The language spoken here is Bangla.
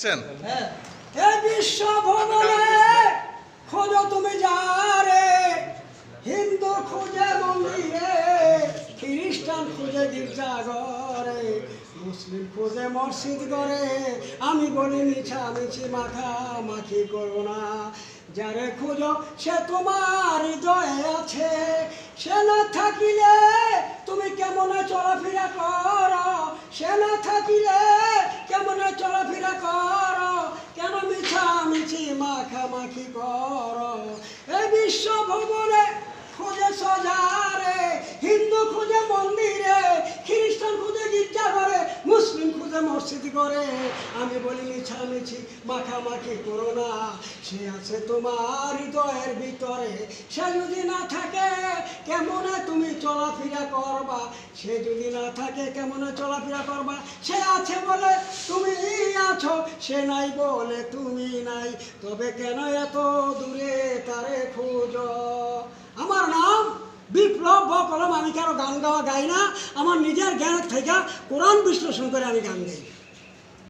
এই বিশ্ব ভ্রমণে খোঁজো তুমি যারে, হিন্দু খুঁজে মন্দিরে, খ্রিস্টান খুঁজে গির্জাঘরে, মুসলিম খুঁজে মসজিদ করে। আমি বলি মিছামিছি মাখামাখি করো না, যারে খুঁজো সে তোমার হৃদয়ে আছে। সে না থাকিলে তুমি কেমনে চলাফেরা করো, সে না থাকিলে কেমনে চলাফেরা করো, কেন মিছামিছি মাখামাখি করো। এই বিশ্ব ভুবনে খুঁজে সজারে, হিন্দু খুঁজে মন্দিরে, খ্রিস্টান খুঁজে গির্জাঘরে, মুসলিম খুঁজে মসজিদ করে। আমি বলি মিছামিছি মাখামাখি করো না, সে আছে তোমার হৃদয়ের ভিতরে। সে যদি না থাকে কেমনে তুমি চলাফেরা করবা, সে যদি না থাকে কেমনে চলাফেরা করবা। সে আছে বলে তুমি আছো, সে নাই বলে তুমি নাই, তবে কেন এত দূরে তারে খুঁজো। আমার নাম বিপ্লব কলম। আমি কারো গান গাওয়া গাই না, আমার নিজের জ্ঞান থেকে কোরআন বিশ্লেষণ করে আমি গান গাই।